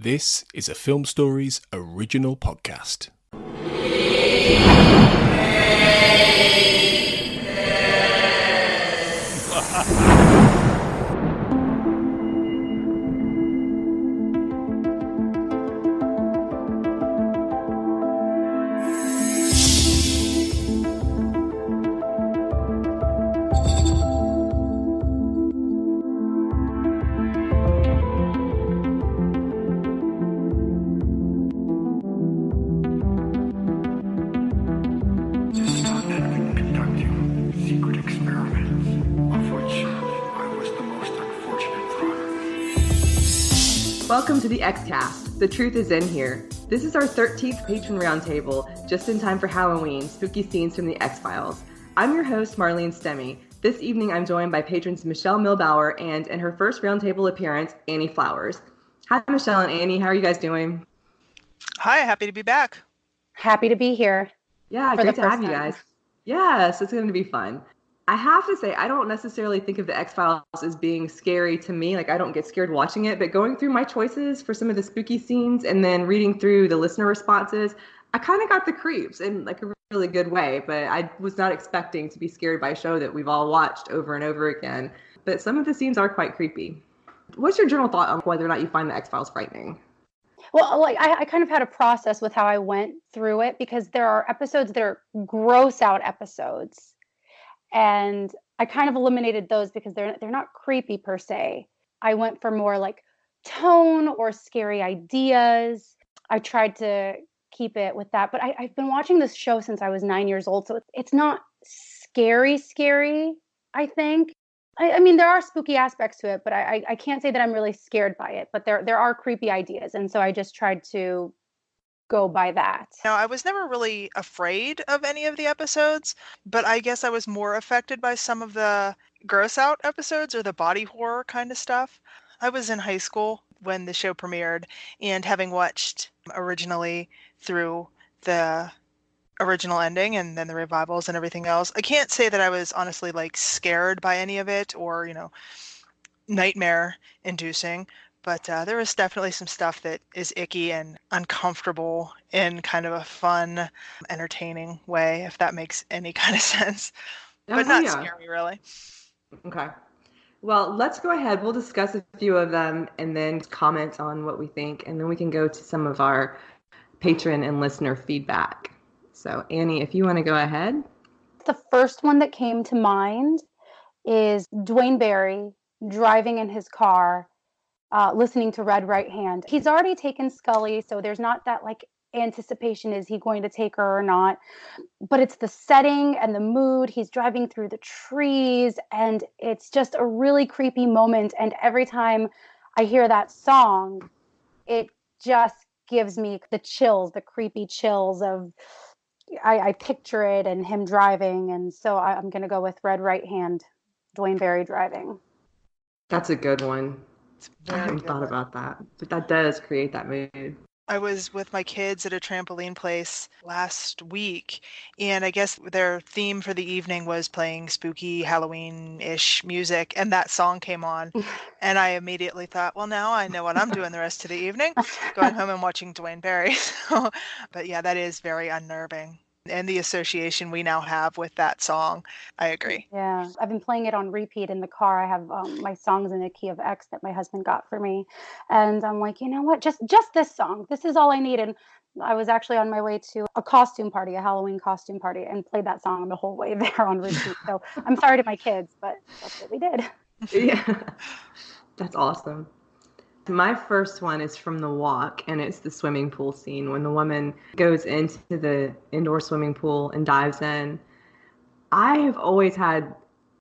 This is a Film Stories original podcast. Welcome to the X-Cast. The truth is in here. This is our 13th Patron Roundtable, just in time for Halloween, spooky scenes from the X-Files. I'm your host, Marlene Stemme. This evening, I'm joined by Patrons Michelle Milbauer and, in her first Roundtable appearance, Annie Flowers. Hi, Michelle and Annie. How are you guys doing? Hi, happy to be back. Happy to be here. Yeah, great to have you guys. Yes, it's going to be fun. I have to say, I don't necessarily think of the X-Files as being scary to me. Like, I don't get scared watching it, but going through my choices for some of the spooky scenes and then reading through the listener responses, I kind of got the creeps in like a really good way, but I was not expecting to be scared by a show that we've all watched over and over again. But some of the scenes are quite creepy. What's your general thought on whether or not you find the X-Files frightening? Well, like I kind of had a process with how I went through it, because there are episodes that are gross out episodes. And I kind of eliminated those because they're not creepy per se. I went for more like tone or scary ideas. I tried to keep it with that. But I've been watching this show since I was 9 years old. So it's not scary, I think. I mean, there are spooky aspects to it, but I can't say that I'm really scared by it. But there are creepy ideas. And so I just tried to go by that. No, I was never really afraid of any of the episodes, but I guess I was more affected by some of the gross out episodes or the body horror kind of stuff. I was in high school when the show premiered, and having watched originally through the original ending and then the revivals and everything else, I can't say that I was honestly like scared by any of it or, nightmare inducing. But there was definitely some stuff that is icky and uncomfortable in kind of a fun, entertaining way, if that makes any kind of sense. But not scary, really. Okay. Well, let's go ahead. We'll discuss a few of them and then comment on what we think. And then we can go to some of our patron and listener feedback. So, Annie, if you want to go ahead. The first one that came to mind is Dwayne Barry driving in his car, listening to Red Right Hand. He's already taken Scully, so there's not that like anticipation, is he going to take her or not? But it's the setting and the mood. He's driving through the trees, and it's just a really creepy moment. And every time I hear that song, it just gives me the chills, the creepy chills of, I picture it and him driving. And so I'm going to go with Red Right Hand, Dwayne Barry driving. That's a good one. I hadn't thought about that, but that does create that mood. I was with my kids at a trampoline place last week, and I guess their theme for the evening was playing spooky Halloween-ish music, and that song came on, and I immediately thought, well, now I know what I'm doing the rest of the evening, going home and watching Dwayne Barry. But yeah, that is very unnerving. And the association we now have with that song, I agree. Yeah, I've been playing it on repeat in the car. I have my songs in the key of X that my husband got for me. And I'm like, you know what, just this song. This is all I need. And I was actually on my way to a costume party, a Halloween costume party, and played that song the whole way there on repeat. So I'm sorry to my kids, but that's what we did. Yeah, that's awesome. My first one is from The Walk, and it's the swimming pool scene when the woman goes into the indoor swimming pool and dives in. I have always had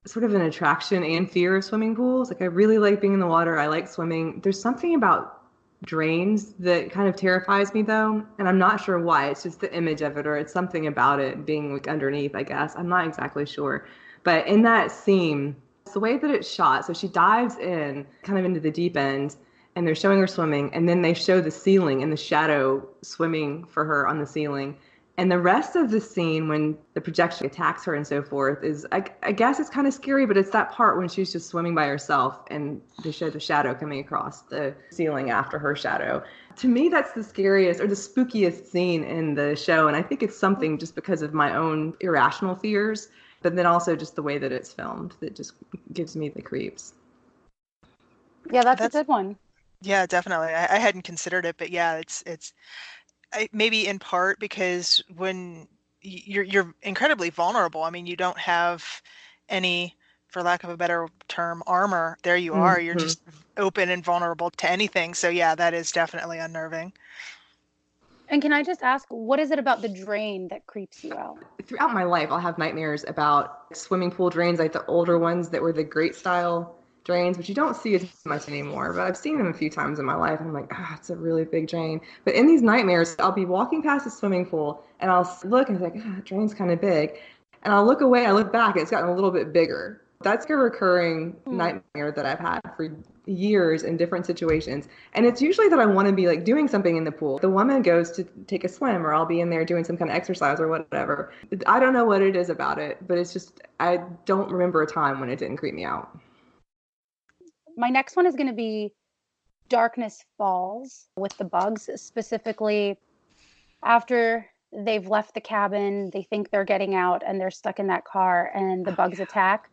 sort of an attraction and fear of swimming pools. Like, I really like being in the water. I like swimming. There's something about drains that kind of terrifies me, though, and I'm not sure why. It's just the image of it, or it's something about it being like underneath, I guess. I'm not exactly sure. But in that scene, it's the way that it's shot. So she dives in kind of into the deep end, and they're showing her swimming, and then they show the ceiling and the shadow swimming for her on the ceiling. And the rest of the scene when the projection attacks her and so forth is, I guess it's kind of scary, but it's that part when she's just swimming by herself and they show the shadow coming across the ceiling after her shadow. To me, that's the scariest or the spookiest scene in the show. And I think it's something just because of my own irrational fears, but then also just the way that it's filmed that just gives me the creeps. Yeah, that's a good one. Yeah, definitely. I hadn't considered it, but yeah, it's maybe in part because when you're incredibly vulnerable. I mean, you don't have any, for lack of a better term, armor. There you are. You're just open and vulnerable to anything. So yeah, that is definitely unnerving. And can I just ask, what is it about the drain that creeps you out? Throughout my life, I'll have nightmares about swimming pool drains, like the older ones that were the great style drains, which you don't see as much anymore, but I've seen them a few times in my life. And I'm like, it's a really big drain. But in these nightmares, I'll be walking past a swimming pool and I'll look and it's like, that drain's kind of big. And I'll look away, I look back, and it's gotten a little bit bigger. That's a recurring nightmare that I've had for years in different situations. And it's usually that I want to be like doing something in the pool. The woman goes to take a swim, or I'll be in there doing some kind of exercise or whatever. I don't know what it is about it, but it's just, I don't remember a time when it didn't creep me out. My next one is going to be Darkness Falls with the bugs, specifically after they've left the cabin, they think they're getting out and they're stuck in that car and the bugs attack.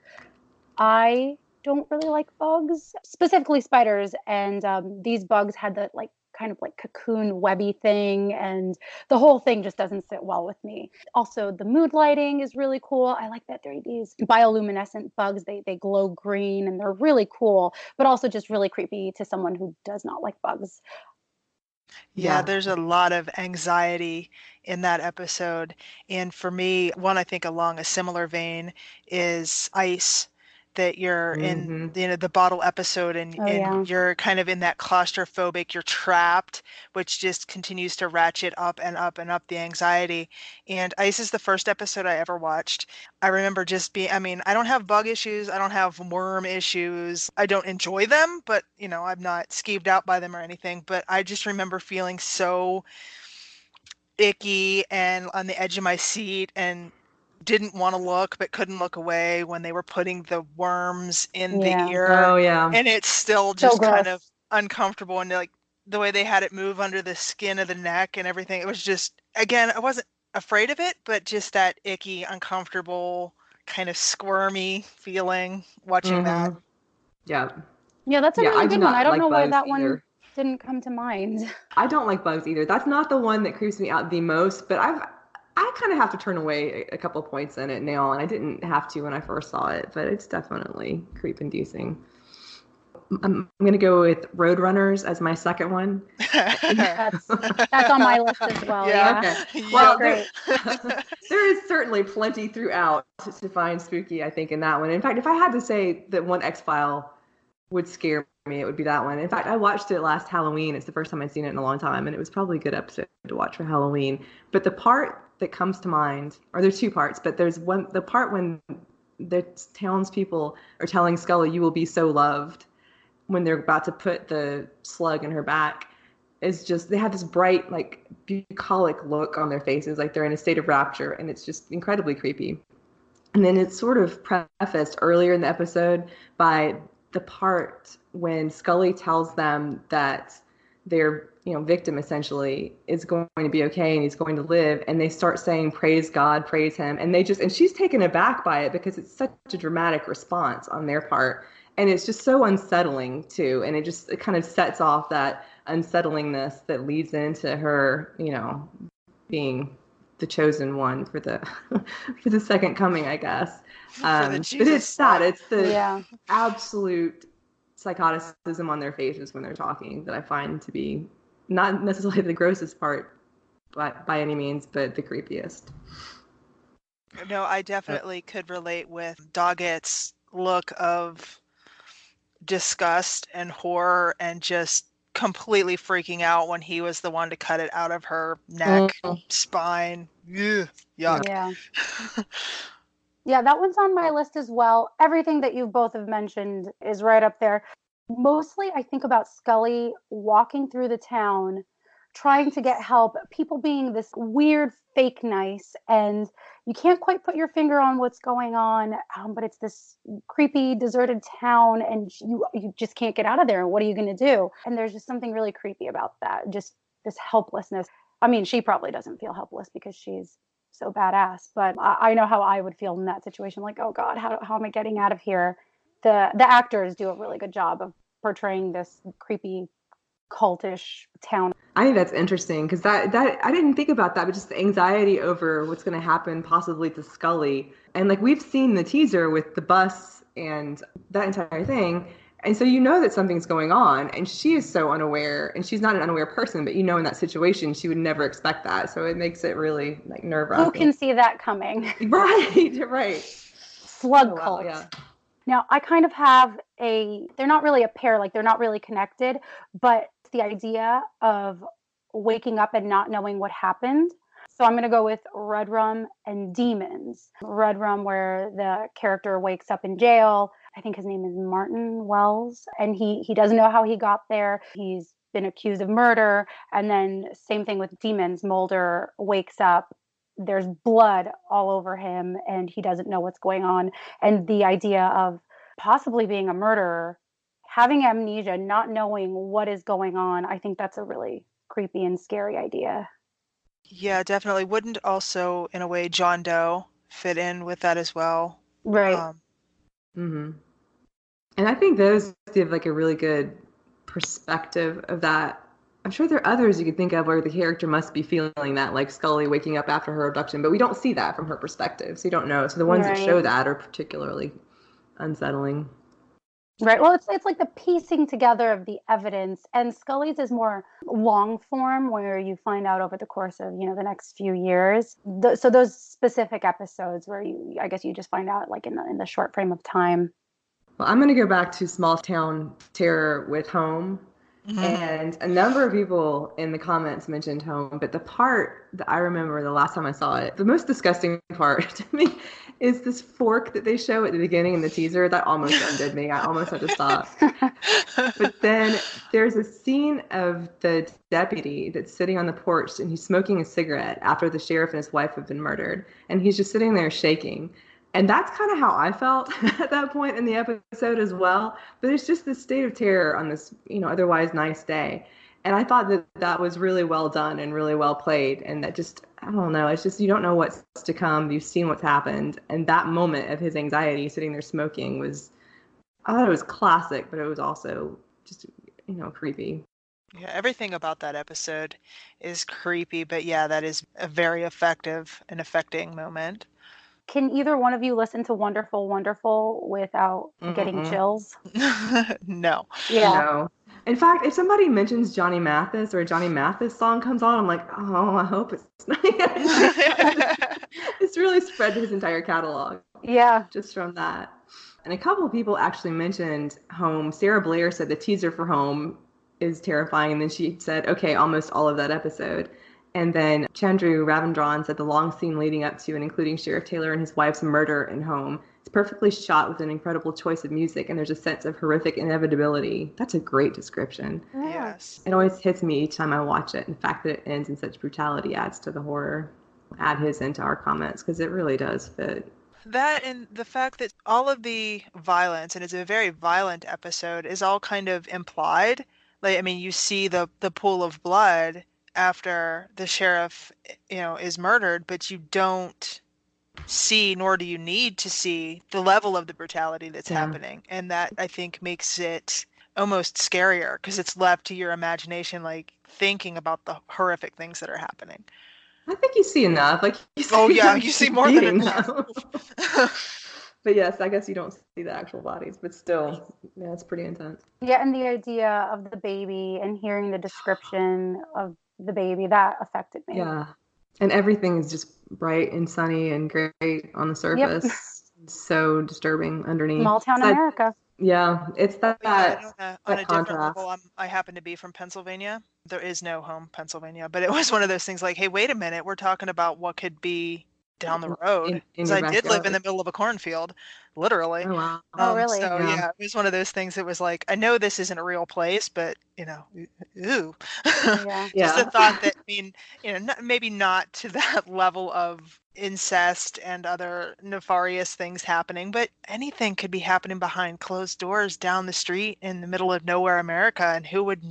I don't really like bugs, specifically spiders. And these bugs had that like kind of like cocoon webby thing, and the whole thing just doesn't sit well with me. Also, the mood lighting is really cool. I like that they're these bioluminescent bugs. They glow green and they're really cool, but also just really creepy to someone who does not like bugs. Yeah, there's a lot of anxiety in that episode. And for me, one I think along a similar vein is Ice, that you're in the bottle episode and you're kind of in that claustrophobic, you're trapped, which just continues to ratchet up and up and up the anxiety. And Ice is the first episode I ever watched. I remember just being, I mean, I don't have bug issues, I don't have worm issues, I don't enjoy them, but I'm not skeeved out by them or anything, but I just remember feeling so icky and on the edge of my seat and didn't want to look but couldn't look away when they were putting the worms in the ear. And it's still just kind of uncomfortable, and like the way they had it move under the skin of the neck and everything, it was just, again, I wasn't afraid of it, but just that icky, uncomfortable, kind of squirmy feeling watching that. Yeah, that's a really good one. I don't know why that one didn't come to mind. I don't like bugs either. That's not the one that creeps me out the most, but I kind of have to turn away a couple of points in it now, and I didn't have to when I first saw it, but it's definitely creep-inducing. I'm going to go with Roadrunners as my second one. That's on my list as well. Yeah. Okay. Well, there is certainly plenty throughout to find spooky, I think, in that one. In fact, if I had to say that one X-File would scare me, it would be that one. In fact, I watched it last Halloween. It's the first time I'd seen it in a long time, and it was probably a good episode to watch for Halloween. But the part that comes to mind, or there's two parts, but there's the part when the townspeople are telling Scully, "You will be so loved," when they're about to put the slug in her back, is just, they have this bright, like, bucolic look on their faces, like they're in a state of rapture, and it's just incredibly creepy. And then it's sort of prefaced earlier in the episode by the part when Scully tells them that their victim essentially is going to be okay and he's going to live, and they start saying, "Praise God, praise him," and she's taken aback by it because it's such a dramatic response on their part, and it's just so unsettling too, and it kind of sets off that unsettlingness that leads into her being the chosen one for the for the second coming, I guess. But it's sad. It's the absolute psychoticism on their faces when they're talking that I find to be not necessarily the grossest part, but by any means, but the creepiest. No, I definitely could relate with Doggett's look of disgust and horror and just completely freaking out when he was the one to cut it out of her neck, spine. Ugh, yuck. Yeah, that one's on my list as well. Everything that you both have mentioned is right up there. Mostly I think about Scully walking through the town trying to get help, people being this weird fake nice, and you can't quite put your finger on what's going on, but it's this creepy deserted town, and you just can't get out of there. And what are you going to do? And there's just something really creepy about that, just this helplessness. I mean, she probably doesn't feel helpless because she's so badass, but I know how I would feel in that situation. Like, oh God, how am I getting out of here? The actors do a really good job of portraying this creepy, cultish town. I think that's interesting because that I didn't think about that, but just the anxiety over what's going to happen possibly to Scully. And like we've seen the teaser with the bus and that entire thing. And so you know that something's going on, and she is so unaware, and she's not an unaware person, but you know in that situation she would never expect that. So it makes it really like nerve-wracking. Who can see that coming? Right. Slug cult. Yeah. Now, I kind of have they're not really a pair, like they're not really connected, but the idea of waking up and not knowing what happened. So I'm going to go with Red Rum and Demons. Red Rum, where the character wakes up in jail. I think his name is Martin Wells, and he doesn't know how he got there. He's been accused of murder. And then same thing with Demons. Mulder wakes up. There's blood all over him, and he doesn't know what's going on. And the idea of possibly being a murderer, having amnesia, not knowing what is going on, I think that's a really creepy and scary idea. Yeah, definitely. Wouldn't also, in a way, John Doe fit in with that as well? Right. And I think those give like a really good perspective of that. I'm sure there are others you could think of where the character must be feeling that, like Scully waking up after her abduction, but we don't see that from her perspective, so you don't know. So the ones that show that are particularly unsettling. Right. Well, it's like the piecing together of the evidence, and Scully's is more long form, where you find out over the course of the next few years. So those specific episodes where I guess you just find out like in the short frame of time. Well, I'm going to go back to small town terror with Home. Mm-hmm. And a number of people in the comments mentioned Home, but the part that I remember the last time I saw it, the most disgusting part to me is this fork that they show at the beginning in the teaser. That almost undid me. I almost had to stop. But then there's a scene of the deputy that's sitting on the porch, and he's smoking a cigarette after the sheriff and his wife have been murdered. And he's just sitting there shaking. And that's kind of how I felt at that point in the episode as well. But it's just this state of terror on this, otherwise nice day. And I thought that was really well done and really well played. And that just, I don't know, it's just you don't know what's to come. You've seen what's happened. And that moment of his anxiety sitting there smoking I thought it was classic, but it was also just, creepy. Yeah, everything about that episode is creepy. But yeah, that is a very effective and affecting moment. Can either one of you listen to Wonderful, Wonderful without getting chills? No. Yeah. No. In fact, if somebody mentions Johnny Mathis or a Johnny Mathis song comes on, I'm like, oh, I hope it's not. It's really spread to his entire catalog. Yeah. Just from that. And a couple of people actually mentioned Home. Sarah Blair said the teaser for Home is terrifying. And then she said, okay, almost all of that episode. And then Chandru Ravindran said the long scene leading up to and including Sheriff Taylor and his wife's murder in Home. It's perfectly shot with an incredible choice of music, and there's a sense of horrific inevitability. That's a great description. Yes. It always hits me each time I watch it. And the fact that it ends in such brutality adds to the horror. Add his into our comments because it really does fit. That and the fact that all of the violence, and it's a very violent episode, is all kind of implied. Like, I mean, you see the pool of blood after the sheriff, is murdered, but you don't see, nor do you need to see, the level of the brutality that's happening. And that, I think, makes it almost scarier because it's left to your imagination, like thinking about the horrific things that are happening. I think you see enough. Like, you see more than enough. But yes, I guess you don't see the actual bodies, but still, yeah, it's pretty intense. Yeah, and the idea of the baby and hearing the description of the baby, that affected me. Yeah. And everything is just bright and sunny and great on the surface. Yep. So disturbing underneath. Small town America. Yeah, it's that on a different level, I happen to be from Pennsylvania. There is no Home, Pennsylvania, but it was one of those things like, hey, wait a minute, we're talking about what could be down the road. in Because your I did live in the backyard. middle of a cornfield, literally. Oh wow. Oh, really? So Yeah. yeah, it was one of those things that was like, I know this isn't a real place, but ooh. Yeah. Just the Yeah. thought that, I mean, maybe not to that level of incest and other nefarious things happening, but anything could be happening behind closed doors down the street in the middle of nowhere America, and who would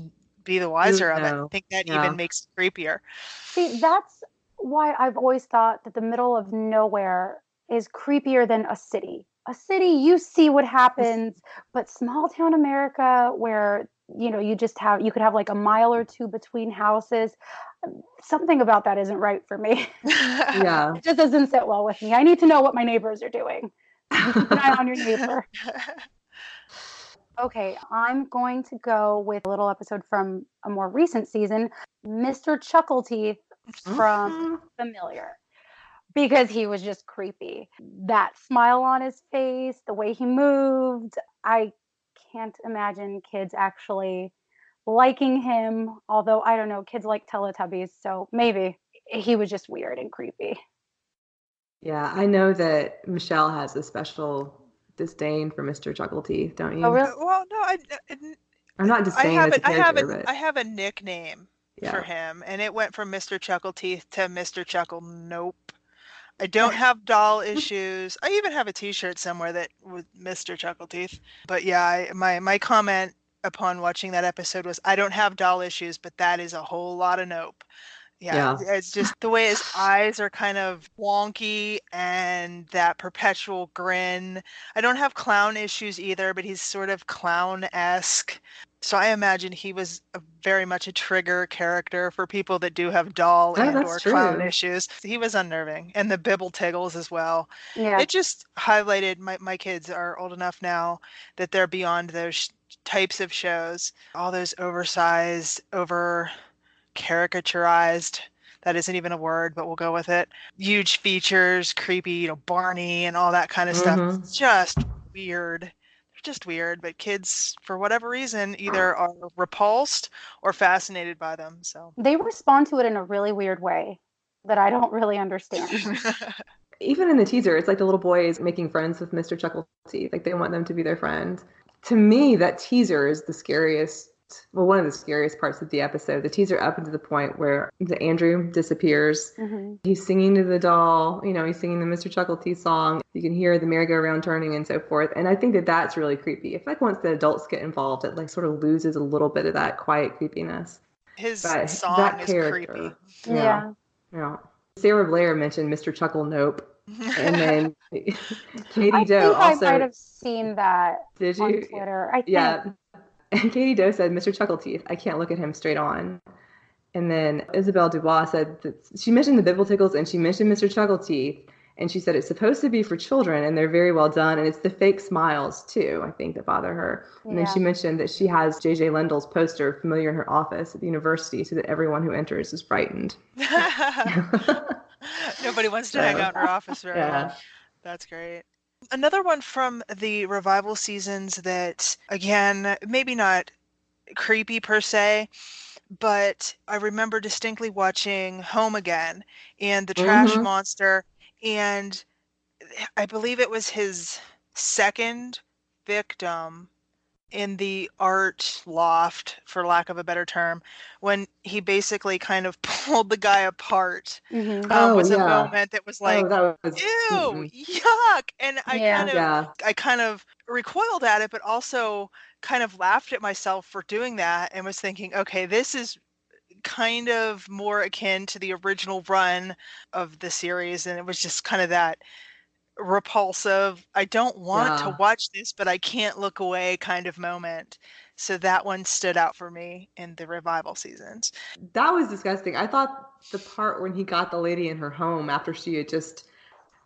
be the wiser of it? I No. think that Yeah. even makes it creepier. See, that's why I've always thought that the middle of nowhere is creepier than a city. A city, you see what happens, but small town America, where you could have like a mile or two between houses. Something about that isn't right for me. Yeah. It just doesn't sit well with me. I need to know what my neighbors are doing. You keep an eye on your neighbor. Okay, I'm going to go with a little episode from a more recent season, Mr. Chuckleteeth from Familiar, because he was just creepy. That smile on his face, the way he moved, I can't imagine kids actually liking him, although I don't know, kids like Teletubbies, so maybe he was just weird and creepy. Yeah, I know that Michelle has a special disdain for Mr. Chuckleteeth, don't you? Oh, really? Well, no, Or not disdain as a character, but I have a nickname for him, and it went from Mr. Chuckleteeth to Mr. Chuckle Nope. I don't have doll issues. I even have a T-shirt somewhere that with Mr. Chuckleteeth. But yeah, my comment upon watching that episode was, I don't have doll issues, but that is a whole lot of nope. Yeah, it's just the way his eyes are kind of wonky and that perpetual grin. I don't have clown issues either, but he's sort of clown-esque. So I imagine he was very much a trigger character for people that do have doll or clown issues. He was unnerving. And the Bibble Tiggles as well. Yeah. It just highlighted, my kids are old enough now that they're beyond those types of shows. All those oversized, caricaturized, that isn't even a word, but we'll go with it. Huge features, creepy, Barney and all that kind of stuff. It's just weird. They're just weird, but kids, for whatever reason, either are repulsed or fascinated by them. So they respond to it in a really weird way that I don't really understand. Even in the teaser, it's like the little boy is making friends with Mr. Chuckleteeth. Like they want them to be their friend. To me, that teaser is the scariest. Well, one of the scariest parts of the episode, the teaser up into the point where the Andrew disappears. He's singing to the doll, he's singing the Mr. Chuckleteeth song. You can hear the merry-go-round turning and so forth. And I think that that's really creepy. I feel like once the adults get involved, it like sort of loses a little bit of that quiet creepiness. His song is creepy. Yeah. Sarah Blair mentioned Mr. Chuckle Nope. And then Katie Doe think also. I might have seen that Did on you? Twitter. I think. Yeah. And Katie Doe said, Mr. Chuckleteeth, I can't look at him straight on. And then Isabelle Dubois said that she mentioned the Bibble Tickles and she mentioned Mr. Chuckleteeth. And she said it's supposed to be for children and they're very well done. And it's the fake smiles, too, I think, that bother her. And then she mentioned that she has J.J. Lendl's poster familiar in her office at the university so that everyone who enters is frightened. Nobody wants to hang out in her office very long. That's great. Another one from the revival seasons that, again, maybe not creepy per se, but I remember distinctly watching Home Again and the trash monster, and I believe it was his second victim in the art loft, for lack of a better term, when he basically kind of pulled the guy apart. Was a moment that was like, ew, yuck. And I kind of recoiled at it, but also kind of laughed at myself for doing that and was thinking, okay, this is kind of more akin to the original run of the series. And it was just kind of that repulsive, I don't want to watch this, but I can't look away kind of moment. So that one stood out for me in the revival seasons. That was disgusting. I thought the part when he got the lady in her home after she had just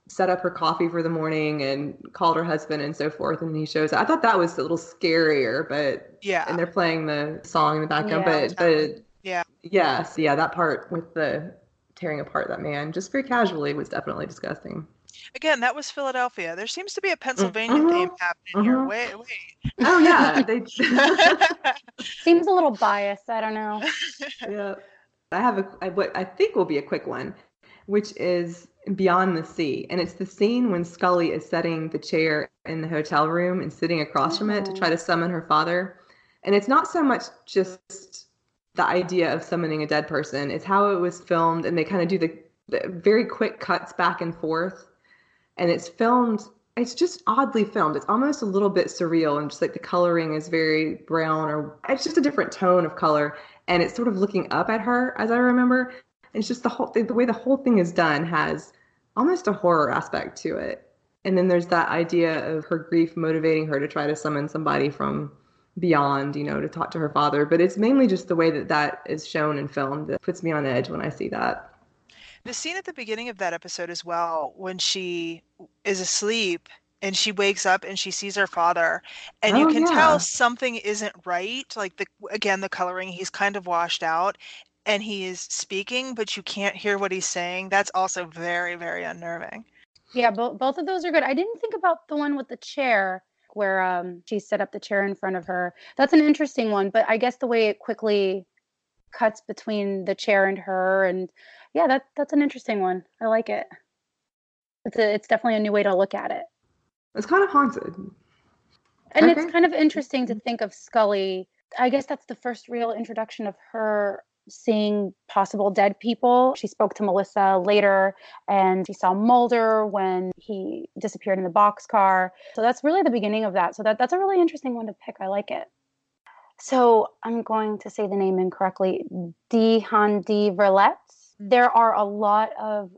set up her coffee for the morning and called her husband and so forth, and he shows up. I thought that was a little scarier, but and they're playing the song in the background, that part with the tearing apart that man just very casually was definitely disgusting. Again, that was Philadelphia. There seems to be a Pennsylvania theme happening here. Wait. Oh yeah, seems a little biased. I don't know. Yeah, I have what I think will be a quick one. which is Beyond the Sea. And it's the scene when Scully is setting the chair in the hotel room and sitting across from it to try to summon her father. And it's not so much just the idea of summoning a dead person. It's how it was filmed. And they kind of do the very quick cuts back and forth. And it's just oddly filmed. It's almost a little bit surreal. And just like the coloring is very brown, or it's just a different tone of color. And it's sort of looking up at her, as I remember. It's just the way the whole thing is done has almost a horror aspect to it. And then there's that idea of her grief motivating her to try to summon somebody from beyond, to talk to her father. But it's mainly just the way that is shown and filmed that puts me on edge when I see that. The scene at the beginning of that episode as well, when she is asleep and she wakes up and she sees her father, and you can tell something isn't right. Like the coloring, he's kind of washed out. And he is speaking, but you can't hear what he's saying. That's also very, very unnerving. Yeah, both of those are good. I didn't think about the one with the chair where she set up the chair in front of her. That's an interesting one, but I guess the way it quickly cuts between the chair and her, and yeah, that's an interesting one. I like it. It's definitely a new way to look at it. It's kind of haunted. And it's kind of interesting to think of Scully. I guess that's the first real introduction of her seeing possible dead people. She spoke to Melissa later, and she saw Mulder when he disappeared in the boxcar. So that's really the beginning of that. So that's a really interesting one to pick. I like it. So I'm going to say the name incorrectly. Deana Verletz. There are a lot of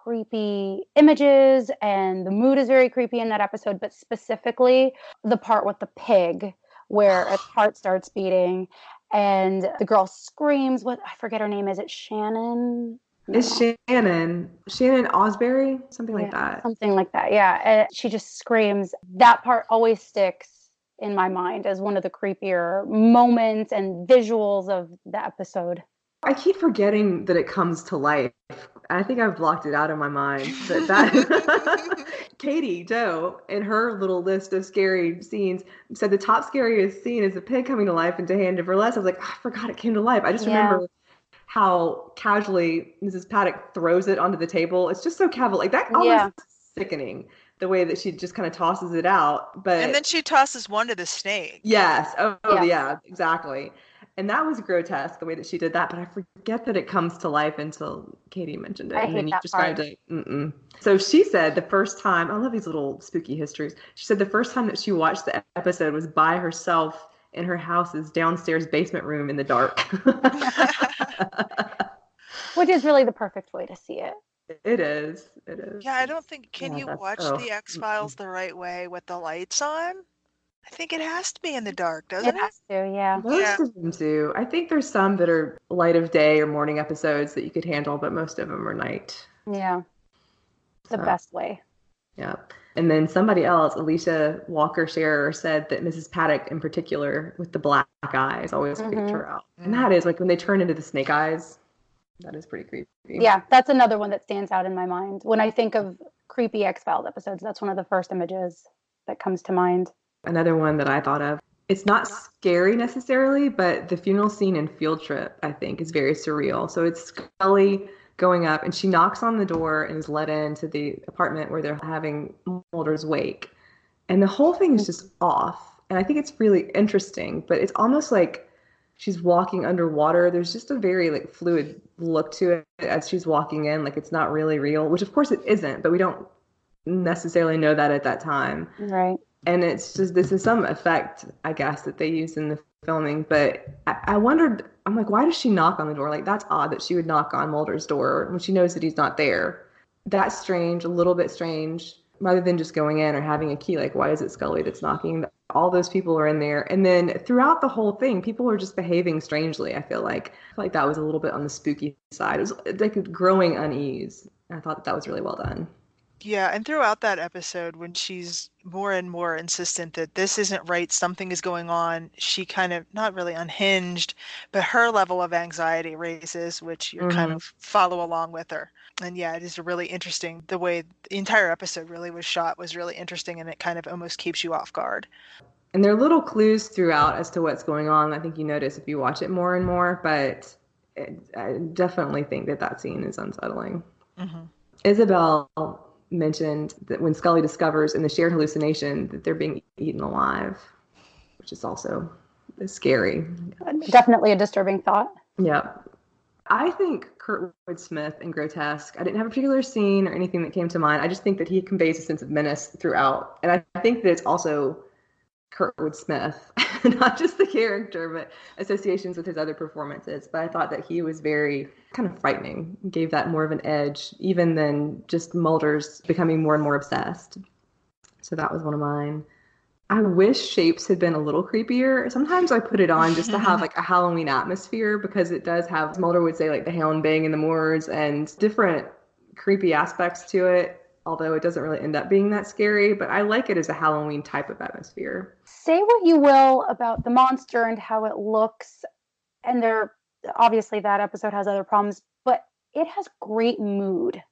creepy images, and the mood is very creepy in that episode, but specifically the part with the pig where its heart starts beating. And the girl screams. I forget her name. Is it Shannon? It's Shannon Osbury, something like that. Something like that. Yeah. And she just screams. That part always sticks in my mind as one of the creepier moments and visuals of the episode. I keep forgetting that it comes to life. I think I've blocked it out of my mind. That Katie Doe, in her little list of scary scenes, said the top scariest scene is the pig coming to life in Deana Verletz. I was like, I forgot it came to life. I just remember how casually Mrs. Paddock throws it onto the table. It's just so casual. Like that almost sickening, the way that she just kind of tosses it out. And then she tosses one to the snake. Yes. Oh yeah, exactly. And that was grotesque, the way that she did that. But I forget that it comes to life until Katie mentioned it. And then you described it. So she said the first time, I love these little spooky histories. She said the first time that she watched the episode was by herself in her house's downstairs basement room in the dark. Which is really the perfect way to see it. It is. Yeah, I don't think, can you watch the X-Files the right way with the lights on? I think it has to be in the dark, doesn't it? It has to, yeah. Most of them do. I think there's some that are light of day or morning episodes that you could handle, but most of them are night. Yeah. The best way. Yeah. And then somebody else, Alicia Walker Scherer, said that Mrs. Paddock in particular, with the black eyes, always freaked her out. And that is, like, when they turn into the snake eyes, that is pretty creepy. Yeah, that's another one that stands out in my mind. When I think of creepy X-Files episodes, that's one of the first images that comes to mind. Another one that I thought of, it's not scary necessarily, but the funeral scene in Field Trip, I think, is very surreal. So it's Scully going up, and she knocks on the door and is let into the apartment where they're having Mulder's wake. And the whole thing is just off. And I think it's really interesting, but it's almost like she's walking underwater. There's just a very like fluid look to it as she's walking in, like it's not really real, which of course it isn't, but we don't necessarily know that at that time. Right. And it's just, this is some effect, I guess, that they used in the filming. But I wondered, I'm like, why does she knock on the door? Like, that's odd that she would knock on Mulder's door when she knows that he's not there. That's strange, a little bit strange, rather than just going in or having a key. Like, why is it Scully that's knocking? All those people are in there. And then throughout the whole thing, people are just behaving strangely, I feel like. That was a little bit on the spooky side. It was like a growing unease. And I thought that was really well done. Yeah, and throughout that episode, when she's more and more insistent that this isn't right, something is going on, she kind of, not really unhinged, but her level of anxiety raises, which you kind of follow along with her. And yeah, it is really interesting. The way the entire episode really was shot was really interesting, and it kind of almost keeps you off guard. And there are little clues throughout as to what's going on. I think you notice if you watch it more and more, but I definitely think that scene is unsettling. Mm-hmm. Isabelle mentioned that when Scully discovers in the shared hallucination that they're being eaten alive, which is also scary. Definitely a disturbing thought. Yeah. I think Kurtwood Smith in Grotesque, I didn't have a particular scene or anything that came to mind. I just think that he conveys a sense of menace throughout. And I think that it's also Kurtwood Smith, not just the character, but associations with his other performances. But I thought that he was very kind of frightening, gave that more of an edge, even than just Mulder's becoming more and more obsessed. So that was one of mine. I wish Shapes had been a little creepier. Sometimes I put it on just to have like a Halloween atmosphere, because it does have, Mulder would say, like the hound baying in the moors and different creepy aspects to it, although it doesn't really end up being that scary. But I like it as a Halloween type of atmosphere. Say what you will about the monster and how it looks, and obviously that episode has other problems, but it has great mood.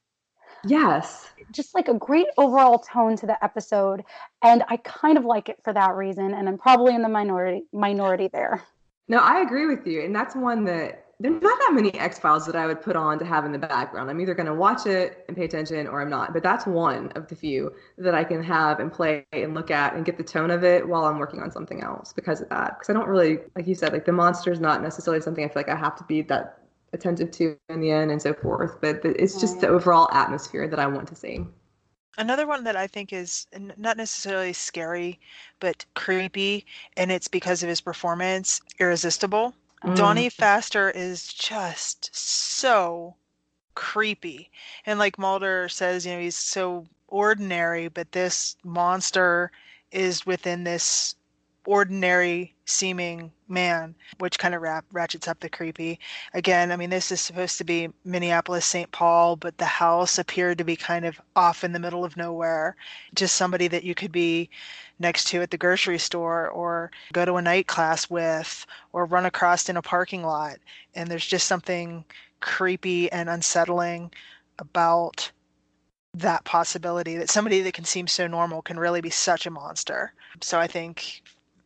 Yes. Just like a great overall tone to the episode. And I kind of like it for that reason. And I'm probably in the minority there. No, I agree with you. And that's one that there's not that many X-Files that I would put on to have in the background. I'm either going to watch it and pay attention or I'm not. But that's one of the few that I can have and play and look at and get the tone of it while I'm working on something else because of that. Because I don't really, like you said, like the monster's not necessarily something I feel like I have to be that attentive to in the end and so forth, but it's just the overall atmosphere that I want to see. Another one that I think is not necessarily scary but creepy, and it's because of his performance, Irresistible. Donnie Pfaster is just so creepy, and like Mulder says, he's so ordinary, but this monster is within this ordinary seeming man, which kind of ratchets up the creepy. Again, I mean, this is supposed to be Minneapolis, St. Paul, but the house appeared to be kind of off in the middle of nowhere. Just somebody that you could be next to at the grocery store or go to a night class with or run across in a parking lot. And there's just something creepy and unsettling about that possibility that somebody that can seem so normal can really be such a monster. So I think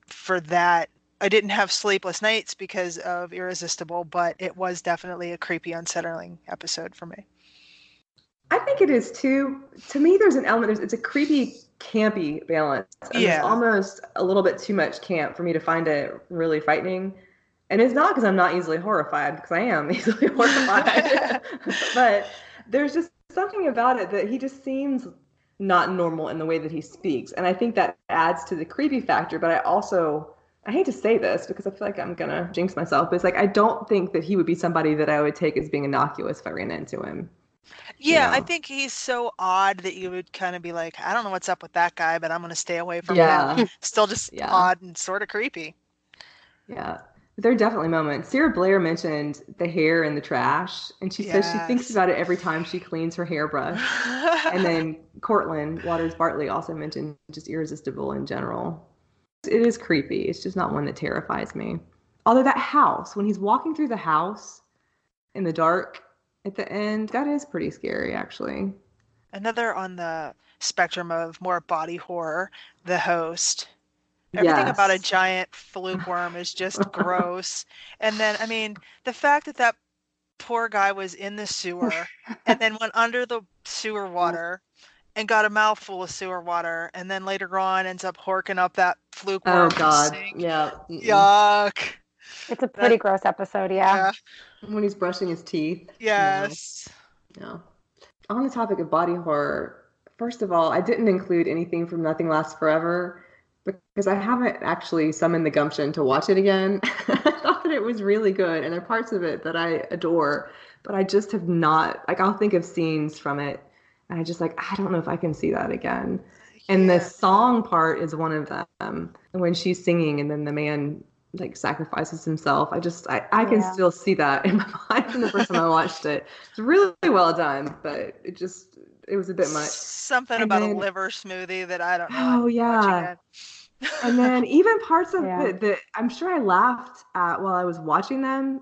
for that, I didn't have sleepless nights because of Irresistible, but it was definitely a creepy, unsettling episode for me. I think it is too. To me, there's an element, it's a creepy, campy balance. And There's almost a little bit too much camp for me to find it really frightening. And it's not because I'm not easily horrified, because I am easily horrified. But there's just something about it that he just seems not normal in the way that he speaks. And I think that adds to the creepy factor. But I hate to say this because I feel like I'm going to jinx myself, but it's like I don't think that he would be somebody that I would take as being innocuous if I ran into him. Yeah, I think he's so odd that you would kind of be like, I don't know what's up with that guy, but I'm going to stay away from him. Still just odd and sort of creepy. Yeah. There are definitely moments. Sarah Blair mentioned the hair in the trash, and she says she thinks about it every time she cleans her hairbrush. And then Cortlan, Waters Bartley, also mentioned just Irresistible in general. It is creepy. It's just not one that terrifies me. Although that house, when he's walking through the house in the dark at the end, that is pretty scary, actually. Another on the spectrum of more body horror, The Host. Everything about a giant fluke worm is just gross. And then, I mean, the fact that poor guy was in the sewer and then went under the sewer water and got a mouthful of sewer water and then later on ends up horking up that fluke worm. Oh, God. Yeah. Yuck. It's a pretty gross episode, yeah. When he's brushing his teeth. Yes. No. On the topic of body horror, first of all, I didn't include anything from Nothing Lasts Forever because I haven't actually summoned the gumption to watch it again. I thought that it was really good, and there are parts of it that I adore, but I just have not, like, I'll think of scenes from it, and I just, like, I don't know if I can see that again. And the song part is one of them, when she's singing and then the man, like, sacrifices himself. I can still see that in my mind from the first time I watched it. It's really well done, but it was a bit much. Something about a liver smoothie that I don't know. Oh, yeah. And then even parts of it that I'm sure I laughed at while I was watching them.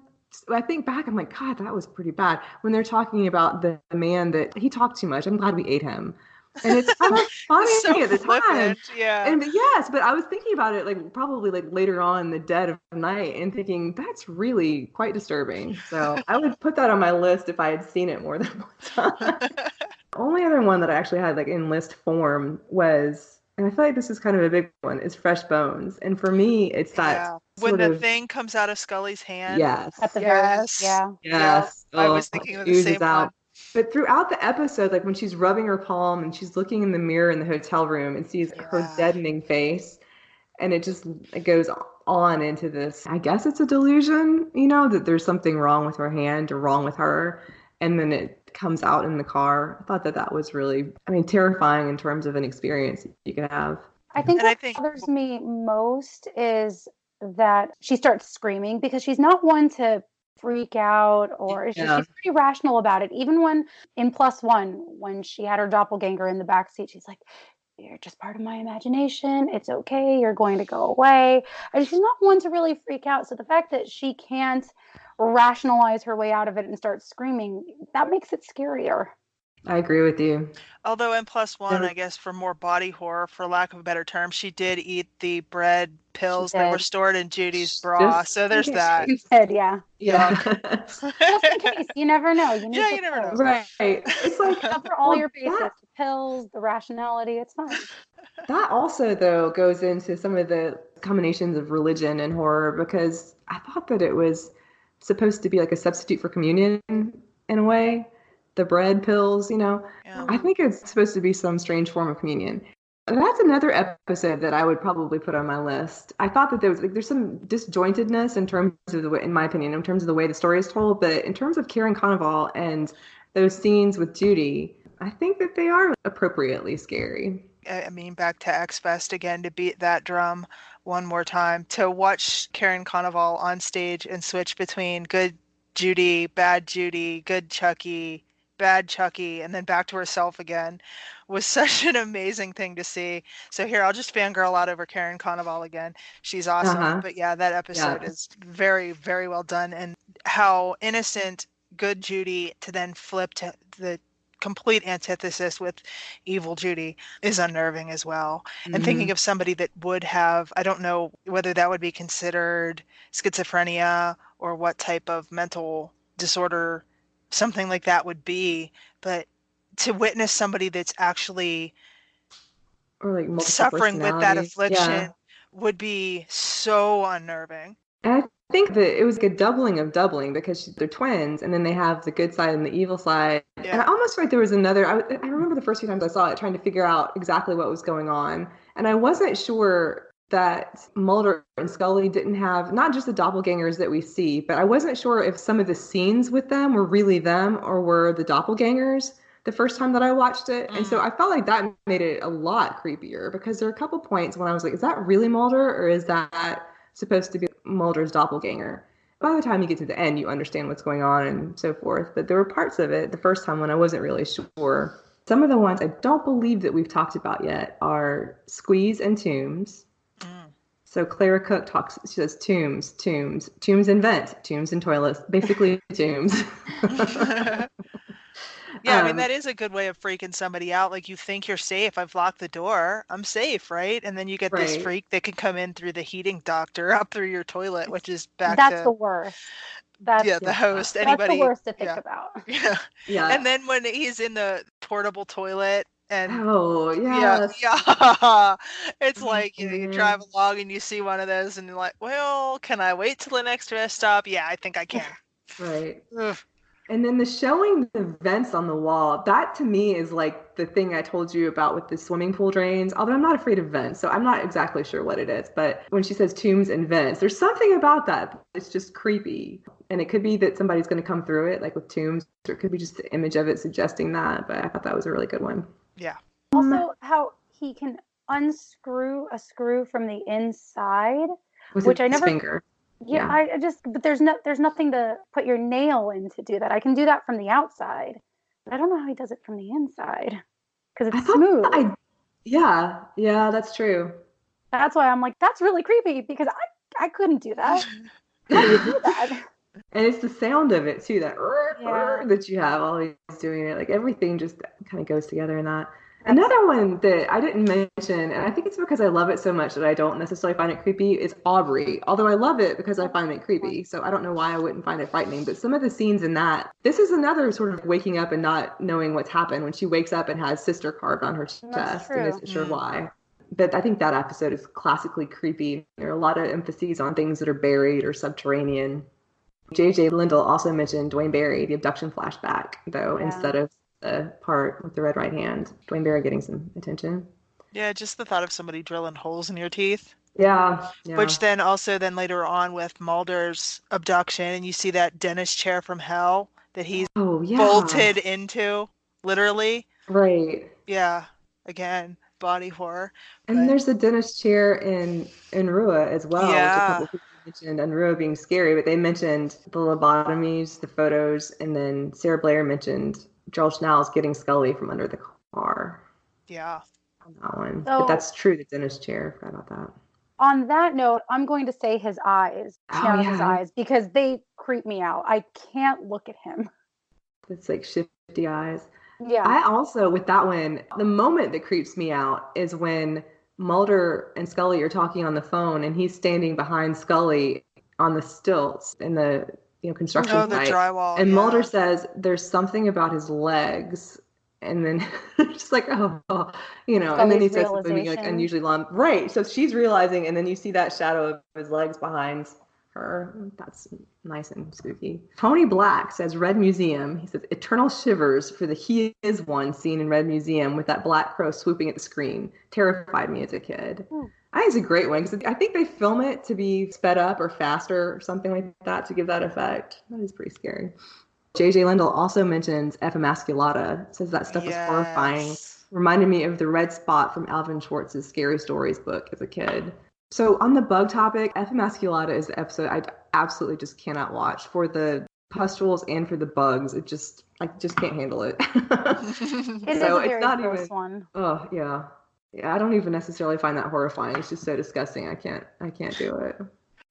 I think back, I'm like, God, that was pretty bad. When they're talking about the man that he talked too much. I'm glad we ate him. And it's kind of funny So at the time. flippant, yeah. And yes, but I was thinking about it like probably like later on in the dead of night and thinking that's really quite disturbing. So I would put that on my list if I had seen it more than one time. Only other one that I actually had like in list form was, and I feel like this is kind of a big one, is Fresh Bones. And for me, it's that when the thing comes out of Scully's hand. Yes. At the Yes. very, Yes. I was thinking of the same one. But throughout the episode, like when she's rubbing her palm and she's looking in the mirror in the hotel room and sees her deadening face, and it goes on into this, I guess it's a delusion, that there's something wrong with her hand or wrong with her. And then it comes out in the car. I thought that was really, terrifying in terms of an experience you could have. I think what bothers me most is that she starts screaming because she's not one to freak out or she's pretty rational about it. Even when in +1, when she had her doppelganger in the backseat, she's like, you're just part of my imagination. It's okay. You're going to go away. And she's not one to really freak out. So the fact that she can't rationalize her way out of it and start screaming, that makes it scarier. I agree with you. Although in +1, I guess for more body horror, for lack of a better term, she did eat the bread pills that were stored in Judy's bra. So there's that. She did, yeah. Yeah. Just in case. You never know. You never know. Right. It's like cover all your bases. The pills, the rationality, it's fine. That also, though, goes into some of the combinations of religion and horror, because I thought that it was supposed to be like a substitute for communion in a way. The bread pills, I think it's supposed to be some strange form of communion. That's another episode that I would probably put on my list. I thought that there's some disjointedness in terms of the way, in my opinion, in terms of the way the story is told, but in terms of Karen Carnival and those scenes with Judy, I think that they are appropriately scary. Back to X-Fest again, to beat that drum one more time, to watch Karen Carnival on stage and switch between good Judy, bad Judy, good Chucky, bad Chucky, and then back to herself again was such an amazing thing to see. So here, I'll just fangirl out over Karen Carnival again. She's awesome. But yeah, that episode is very, very well done. And how innocent good Judy to then flip to the complete antithesis with evil Judy is unnerving as well. Mm-hmm. And thinking of somebody that would have, I don't know whether that would be considered schizophrenia or what type of mental disorder something like that would be, but to witness somebody that's actually or like suffering with that affliction would be so unnerving. And I think that it was like a doubling of doubling, because they're twins and then they have the good side and the evil side. And I almost felt like there was another, I remember the first few times I saw it trying to figure out exactly what was going on. And I wasn't sure that Mulder and Scully didn't have not just the doppelgangers that we see, but I wasn't sure if some of the scenes with them were really them or were the doppelgangers the first time that I watched it. And so I felt like that made it a lot creepier, because there are a couple points when I was like, is that really Mulder or is that supposed to be Mulder's doppelganger? By the time you get to the end, you understand what's going on and so forth. But there were parts of it the first time when I wasn't really sure. Some of the ones I don't believe that we've talked about yet are Squeeze and Tombs. So Clara Cook she says tombs invent, tombs and toilets, basically tombs. Yeah, that is a good way of freaking somebody out. Like, you think you're safe. I've locked the door. I'm safe, right? And then you get this freak that can come in through the heating duct or up through your toilet, which is That's the worst. That's the host. That's the worst to think about. Yeah. And then when he's in the portable toilet, and it's like, you drive along and you see one of those and you're like, well, can I wait till the next rest stop? Yeah, I think I can. Right. Ugh. And then the showing the vents on the wall, that to me is like the thing I told you about with the swimming pool drains, although I'm not afraid of vents, so I'm not exactly sure what it is. But when she says tombs and vents, there's something about that. It's just creepy. And it could be that somebody's going to come through it, like with tombs, or it could be just the image of it suggesting that. But I thought that was a really good one. Yeah. Also, how he can unscrew a screw from the inside, which I never. Finger. Yeah, but there's nothing to put your nail in to do that. I can do that from the outside, but I don't know how he does it from the inside, because it's smooth. Yeah, that's true. That's why I'm like, that's really creepy, because I couldn't do that. How do you do that? And it's the sound of it too, that that you have always doing it. Like everything just kind of goes together in that. Another one that I didn't mention, and I think it's because I love it so much that I don't necessarily find it creepy, is Aubrey. Although I love it because I find it creepy, so I don't know why I wouldn't find it frightening. But some of the scenes in that, this is another sort of waking up and not knowing what's happened when she wakes up and has sister carved on her chest and isn't sure why. But I think that episode is classically creepy. There are a lot of emphases on things that are buried or subterranean. J.J. Lindell also mentioned Dwayne Barry, the abduction flashback, though, instead of the part with the red right hand. Dwayne Barry getting some attention. Yeah, just the thought of somebody drilling holes in your teeth. Yeah. Which then later on with Mulder's abduction, and you see that dentist chair from hell that he's bolted into, literally. Right. Yeah. Again, body horror. And there's the dentist chair in Rua as well. Yeah. Which a couple people mentioned, and Rua being scary, but they mentioned the lobotomies, the photos, and then Sarah Blair mentioned Charles Schnall's getting Scully from under the car. Yeah. On that one. So, but that's true, the dentist chair. I forgot about that. On that note, I'm going to say his eyes. His eyes, because they creep me out. I can't look at him. It's like shifty eyes. Yeah. I also, with that one, the moment that creeps me out is when Mulder and Scully are talking on the phone and he's standing behind Scully on the stilts in the construction site. The drywall. And Mulder says there's something about his legs. And then just like, and then he starts moving like unusually long. Right. So she's realizing, and then you see that shadow of his legs behind her. That's nice and spooky. Tony Black says Red Museum. He says eternal shivers for the He Is One scene in Red Museum with that black crow swooping at the screen. Terrified me as a kid. I think it's a great one because I think they film it to be sped up or faster or something like that to give that effect. That is pretty scary. J.J. Lindell also mentions F. Emasculata, says that stuff was horrifying. Reminded me of the red spot from Alvin Schwartz's Scary Stories book as a kid. So on the bug topic, F. Emasculata is the episode I absolutely just cannot watch. For the pustules and for the bugs, I just can't handle it. It so is a very gross one. Oh, yeah. Yeah, I don't even necessarily find that horrifying. It's just so disgusting. I can't do it.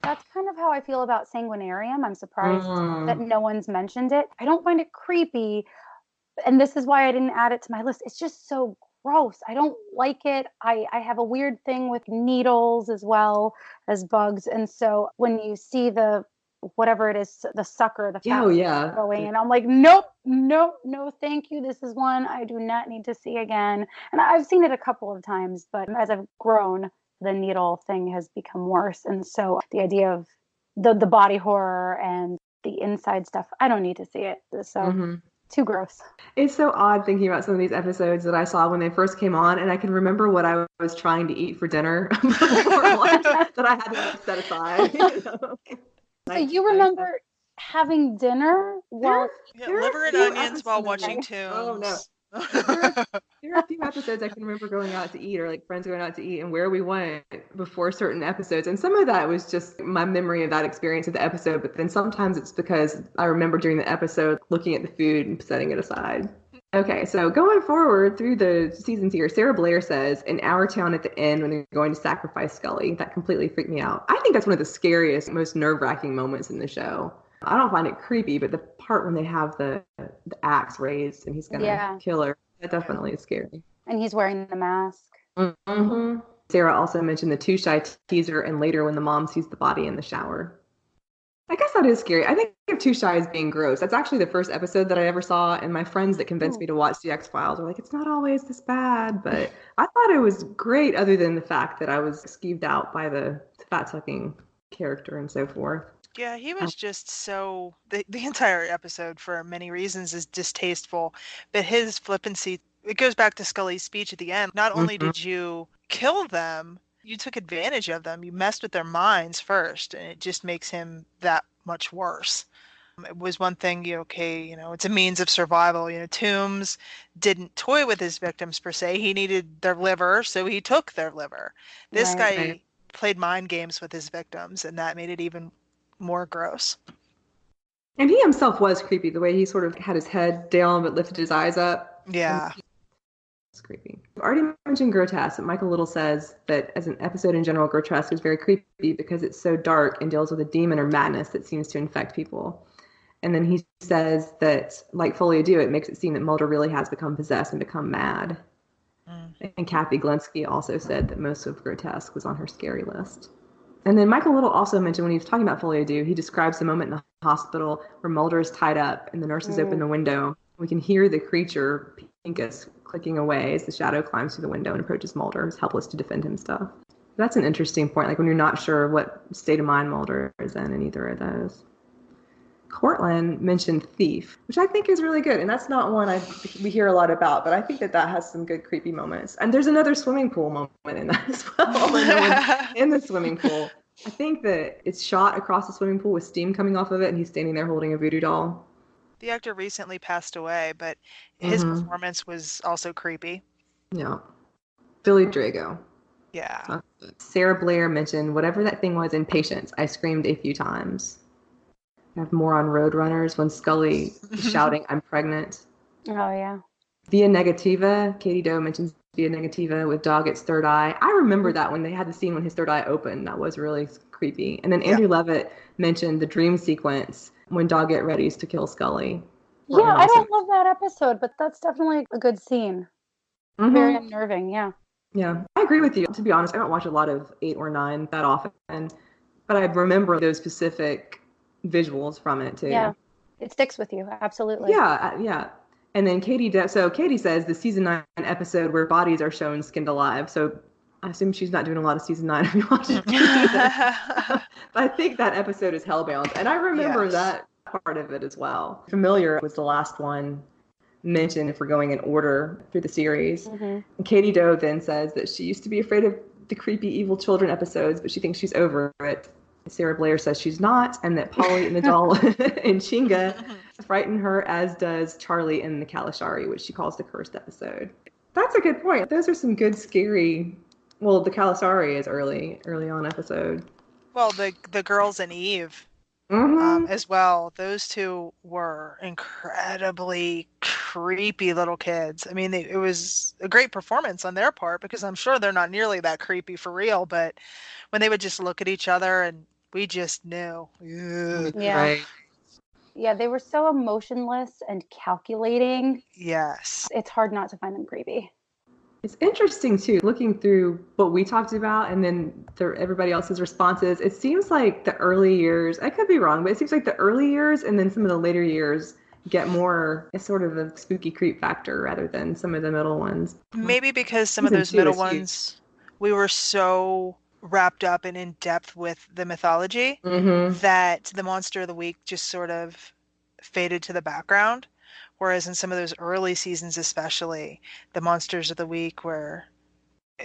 That's kind of how I feel about Sanguinarium. I'm surprised that no one's mentioned it. I don't find it creepy, and this is why I didn't add it to my list. It's just so gross. I don't like it. I have a weird thing with needles as well as bugs, and so when you see the whatever it is, the sucker, the fat going, and I'm like, nope, no, thank you. This is one I do not need to see again. And I've seen it a couple of times, but as I've grown, the needle thing has become worse. And so the idea of the body horror and the inside stuff, I don't need to see it. So too gross. It's so odd thinking about some of these episodes that I saw when they first came on, and I can remember what I was trying to eat for dinner before lunch that I had to set aside. So you remember having dinner while liver and onions while watching Tombs. Oh no. There are a few episodes I can remember going out to eat, or like friends going out to eat, and where we went before certain episodes. And some of that was just my memory of that experience of the episode. But then sometimes it's because I remember during the episode looking at the food and setting it aside. Okay, so going forward through the seasons here, Sarah Blair says, in Our Town at the end when they're going to sacrifice Scully, that completely freaked me out. I think that's one of the scariest, most nerve-wracking moments in the show. I don't find it creepy, but the part when they have the axe raised and he's going to kill her, that definitely is scary. And he's wearing the mask. Mm-hmm. Sarah also mentioned the Too Shy teaser and later when the mom sees the body in the shower. I guess that is scary. I think of Too Shy as being gross. That's actually the first episode that I ever saw, and my friends that convinced me to watch the X-Files were like, it's not always this bad, but I thought it was great other than the fact that I was skeeved out by the fat-sucking character and so forth. Yeah, he was just so... The entire episode, for many reasons, is distasteful. But his flippancy, it goes back to Scully's speech at the end. Not only did you kill them, you took advantage of them. You messed with their minds first, and it just makes him that much worse. It was one thing, it's a means of survival. Tombs didn't toy with his victims, per se. He needed their liver, so he took their liver. This guy played mind games with his victims, and that made it even more gross. And he himself was creepy, the way he sort of had his head down but lifted his eyes up. Yeah. It's creepy. I've already mentioned Grotesque, but Michael Little says that as an episode in general, Grotesque is very creepy because it's so dark and deals with a demon or madness that seems to infect people. And then he says that, like Foley do, it makes it seem that Mulder really has become possessed and become mad. And Cathy Glinski also said that most of grotesque was on her scary list. And then Michael Little also mentioned when he was talking about Foley Do, he describes the moment in the hospital where Mulder is tied up and the nurses open the window. We can hear the creature, Pincus, clicking away as the shadow climbs through the window and approaches Mulder, who's helpless to defend himself. That's an interesting point, like when you're not sure what state of mind Mulder is in either of those. Cortlan mentioned Thief, which I think is really good. And that's not one we hear a lot about, but I think that has some good creepy moments. And there's another swimming pool moment in that as well. In the swimming pool. I think that it's shot across the swimming pool with steam coming off of it, and he's standing there holding a voodoo doll. The actor recently passed away, but his performance was also creepy. Yeah. Billy Drago. Yeah. Sarah Blair mentioned whatever that thing was in Patience. I screamed a few times. I have more on Roadrunners when Scully is shouting, I'm pregnant. Oh, yeah. Via Negativa. Katie Doe mentions Via Negativa with Doggett's third eye. I remember that when they had the scene when his third eye opened. That was really creepy. And then Andrew Levitt mentioned the dream sequence when Doggett readies to kill Scully. Yeah, I don't love that episode, but that's definitely a good scene. Very unnerving, yeah. Yeah, I agree with you. To be honest, I don't watch a lot of 8 or 9 that often, but I remember those specific visuals from it too. Yeah, it sticks with you, absolutely. Yeah. And then Katie says the season 9 episode where bodies are shown skinned alive. So I assume she's not doing a lot of season 9 if you watch it. But I think that episode is Hellbound, and I remember that part of it as well. Familiar was the last one mentioned if we're going in order through the series. And Katie Doe then says that she used to be afraid of the creepy evil children episodes, but she thinks she's over it. Sarah Blair says she's not, and that Polly and the doll in Chinga frighten her, as does Charlie in the Kalashari, which she calls the cursed episode. That's a good point. Those are some good scary. Well, the Kalashari is early on episode. Well, the girls in Eve as well. Those two were incredibly creepy little kids. I mean, it was a great performance on their part, because I'm sure they're not nearly that creepy for real, but when they would just look at each other and we just knew. Yeah. Right. Yeah, they were so emotionless and calculating. Yes. It's hard not to find them creepy. It's interesting, too, looking through what we talked about and then everybody else's responses. It seems like the early years, I could be wrong, but it seems like the early years and then some of the later years get more a sort of a spooky creep factor rather than some of the middle ones. Maybe because some of those middle ones, we were so wrapped up and in depth with the mythology that the monster of the week just sort of faded to the background. Whereas in some of those early seasons especially, the monsters of the week were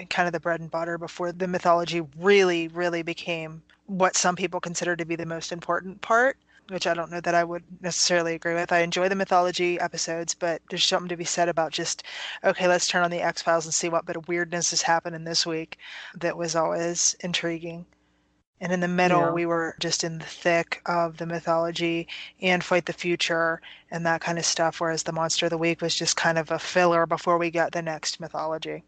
kind of the bread and butter before the mythology really, really became what some people consider to be the most important part, which I don't know that I would necessarily agree with. I enjoy the mythology episodes, but there's something to be said about just, okay, let's turn on the X-Files and see what bit of weirdness is happening this week. That was always intriguing. And in the middle, we were just in the thick of the mythology and Fight the Future and that kind of stuff, whereas the Monster of the Week was just kind of a filler before we got the next mythology.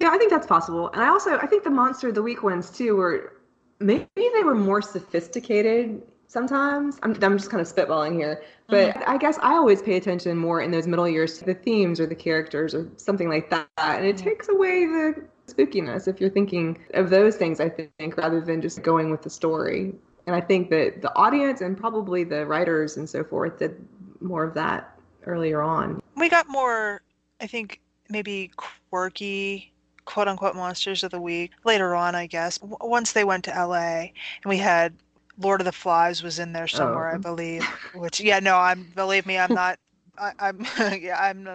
Yeah, I think that's possible. And I think the Monster of the Week ones, too, were maybe they were more sophisticated sometimes. I'm just kind of spitballing here. But I guess I always pay attention more in those middle years to the themes or the characters or something like that. And it takes away the spookiness if you're thinking of those things, I think, rather than just going with the story. And I think that the audience and probably the writers and so forth did more of that earlier on. We got more, I think, maybe quirky, quote-unquote monsters of the week later on, I guess. Once they went to LA, and we had Lord of the Flies was in there somewhere, I believe. Which, believe me, I'm not. I'm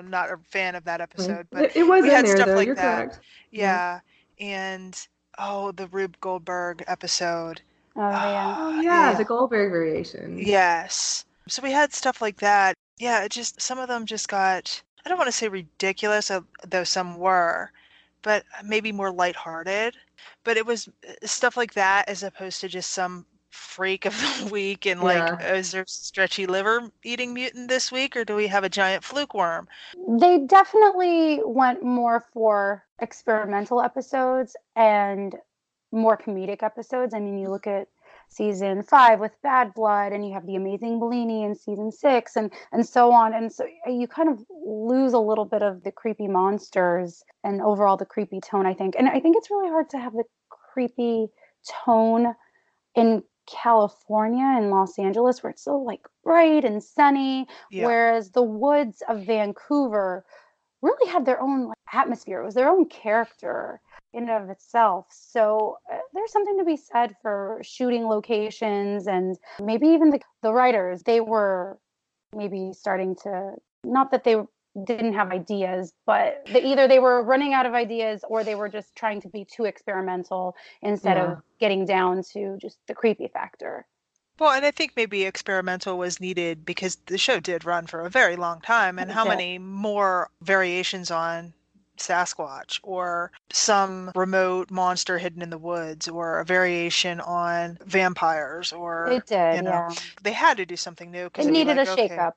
not a fan of that episode, but it was we in had there, stuff though. like You're that. Correct. Yeah, and the Rube Goldberg episode. Oh yeah, the Goldberg variation. Yes. So we had stuff like that. Yeah, it just some of them just got, I don't want to say ridiculous, though some were, but maybe more lighthearted. But it was stuff like that as opposed to just some freak of the week and is there stretchy liver eating mutant this week, or do we have a giant fluke worm? They definitely went more for experimental episodes and more comedic episodes. I mean, you look at season 5 with Bad Blood, and you have the amazing Bellini in season 6, and so on. And so you kind of lose a little bit of the creepy monsters and overall the creepy tone, I think. And I think it's really hard to have the creepy tone in California and Los Angeles, where it's so like bright and sunny, whereas the woods of Vancouver really had their own like, atmosphere. It was their own character in and of itself. So there's something to be said for shooting locations, and maybe even the writers, they were maybe starting to, not that they didn't have ideas, but either they were running out of ideas or they were just trying to be too experimental instead of getting down to just the creepy factor. Well, and I think maybe experimental was needed because the show did run for a very long time, and how many more variations on Sasquatch or some remote monster hidden in the woods or a variation on vampires or it did, they had to do something new because it needed a shake-up.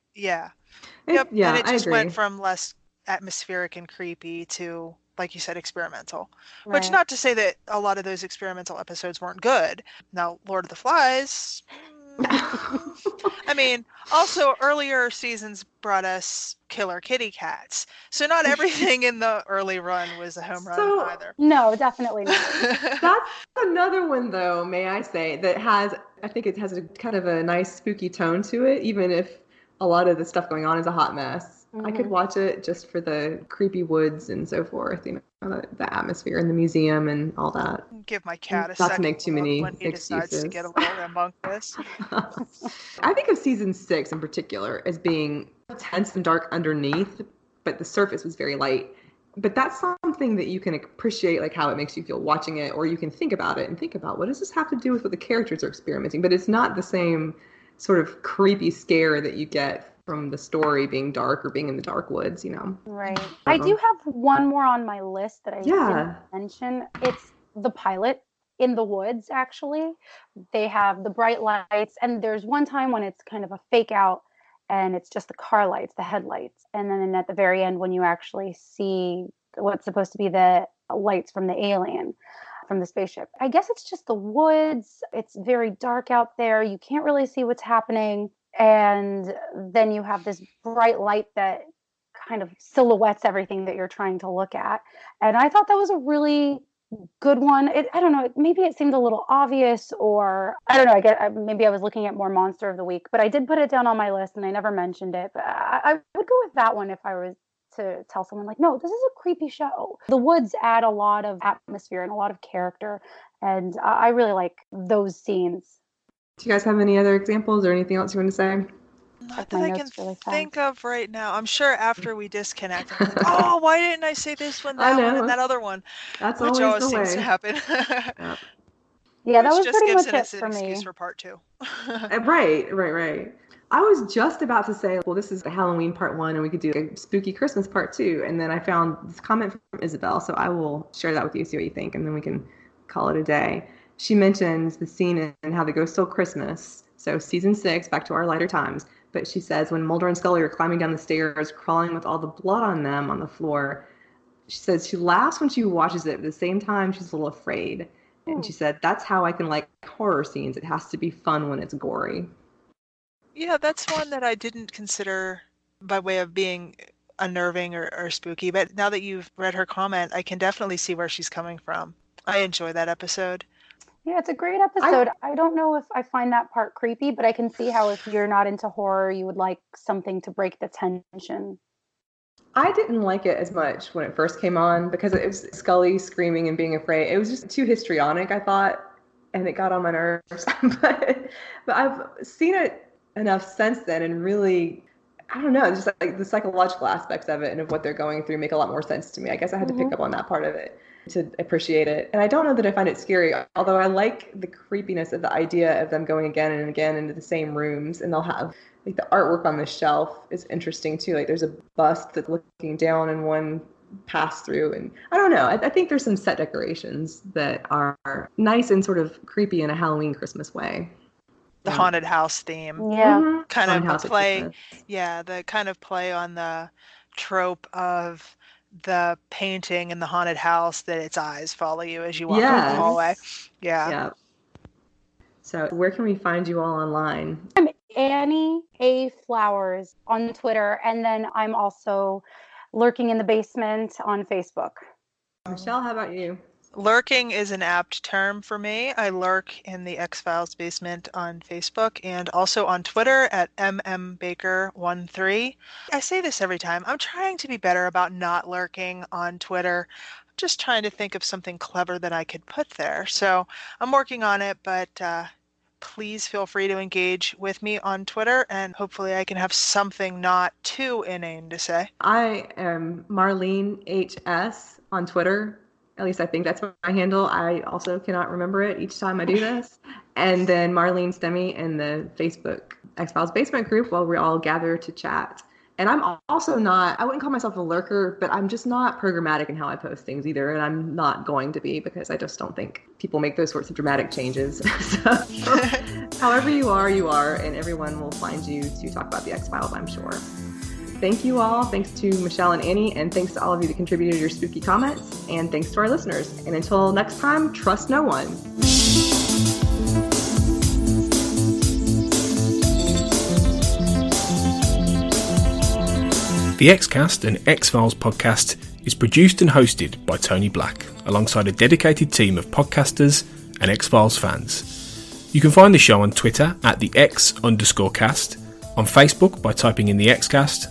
And it just went from less atmospheric and creepy to, like you said, experimental. Right. Which, not to say that a lot of those experimental episodes weren't good. Now, Lord of the Flies, I mean, also earlier seasons brought us killer kitty cats. So not everything in the early run was a home run either. No, definitely not. That's another one, though, may I say, that has, I think it has a kind of a nice spooky tone to it, even if a lot of the stuff going on is a hot mess. I could watch it just for the creepy woods and so forth, the atmosphere in the museum and all that. Give my cat a Not second to make too many when he excuses. decides to get a little rambunctious. I think of season 6 in particular as being tense and dark underneath, but the surface was very light. But that's something that you can appreciate, like how it makes you feel watching it, or you can think about it and think about, what does this have to do with what the characters are experimenting? But it's not the same sort of creepy scare that you get from the story being dark or being in the dark woods, Right. I do have one more on my list that I didn't mention. It's the pilot in the woods, actually. They have the bright lights, and there's one time when it's kind of a fake out, and it's just the car lights, the headlights. And then at the very end, when you actually see what's supposed to be the lights from the alien, from the spaceship. I guess it's just the woods. It's very dark out there. You can't really see what's happening. And then you have this bright light that kind of silhouettes everything that you're trying to look at. And I thought that was a really good one. I don't know, maybe it seemed a little obvious, or I don't know, maybe I was looking at more Monster of the Week, but I did put it down on my list and I never mentioned it. But I would go with that one if I was to tell someone like, no, this is a creepy show. The woods add a lot of atmosphere and a lot of character, and I really like those scenes. Do you guys have any other examples or anything else you want to say? Not that I can think of right now. I'm sure after we disconnect, I'm like, oh, why didn't I say this one, that one, and that other one? That's which always the seems way to happen. Yeah, that was just pretty gives much us it an for excuse me. for part 2. Right. I was just about to say, well, this is the Halloween part 1, and we could do a spooky Christmas part 2. And then I found this comment from Isabelle, so I will share that with you, see what you think, and then we can call it a day. She mentions the scene in How the Ghost Stole Christmas, so season 6, back to our lighter times. But she says when Mulder and Scully are climbing down the stairs, crawling with all the blood on them on the floor, she says she laughs when she watches it, but at the same time she's a little afraid. And she said, that's how I can like horror scenes. It has to be fun when it's gory. Yeah, that's one that I didn't consider by way of being unnerving or spooky. But now that you've read her comment, I can definitely see where she's coming from. I enjoy that episode. Yeah, it's a great episode. I don't know if I find that part creepy, but I can see how if you're not into horror, you would like something to break the tension. I didn't like it as much when it first came on because it was Scully screaming and being afraid. It was just too histrionic, I thought, and it got on my nerves. but I've seen it enough since then, and really, I don't know, just like the psychological aspects of it and of what they're going through make a lot more sense to me. I guess I had to pick up on that part of it to appreciate it. And I don't know that I find it scary, although I like the creepiness of the idea of them going again and again into the same rooms, and they'll have like the artwork on the shelf is interesting too. Like there's a bust that's looking down and one pass through, and I don't know. I think there's some set decorations that are nice and sort of creepy in a Halloween Christmas way. The haunted house theme. Yeah. Kind of a play. Yeah, the kind of play on the trope of the painting in the haunted house that its eyes follow you as you walk down the hallway. Yeah. So where can we find you all online? I'm Annie A. Flowers on Twitter, and then I'm also lurking in the basement on Facebook. Michelle, how about you? Lurking is an apt term for me. I lurk in the X-Files basement on Facebook and also on Twitter at mmbaker13. I say this every time. I'm trying to be better about not lurking on Twitter. I'm just trying to think of something clever that I could put there. So I'm working on it, but please feel free to engage with me on Twitter, and hopefully I can have something not too inane to say. I am Marlene HS on Twitter. At least I think that's my handle. I also cannot remember it each time I do this. And then Marlene Stemme in the Facebook X-Files Basement group while we all gather to chat. And I'm also not, I wouldn't call myself a lurker, but I'm just not programmatic in how I post things either. And I'm not going to be, because I just don't think people make those sorts of dramatic changes. So however you are, and everyone will find you to talk about the X-Files, I'm sure. Thank you all. Thanks to Michelle and Annie, and thanks to all of you that contributed your spooky comments, and thanks to our listeners. And until next time, trust no one. The Xcast, an X-Files podcast, is produced and hosted by Tony Black, alongside a dedicated team of podcasters and X-Files fans. You can find the show on Twitter at the X_cast, on Facebook by typing in the Xcast,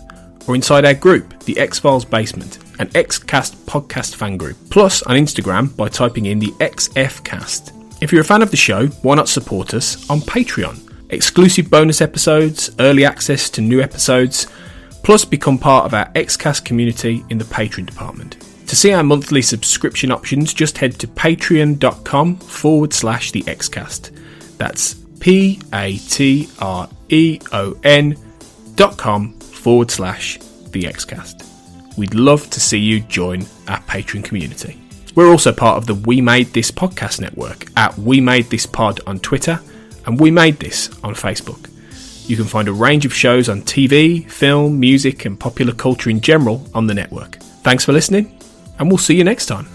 or inside our group, the X-Files Basement, an Xcast podcast fan group, plus on Instagram by typing in the XFcast. If you're a fan of the show, why not support us on Patreon? Exclusive bonus episodes, early access to new episodes, plus become part of our Xcast community in the Patreon department. To see our monthly subscription options, just head to patreon.com/the Xcast. That's patreon.com/the Xcast. We'd love to see you join our Patreon community. We're also part of the We Made This podcast network at We Made This Pod on Twitter and We Made This on Facebook. You can find a range of shows on TV, film, music and popular culture in general on the network. Thanks for listening, and we'll see you next time.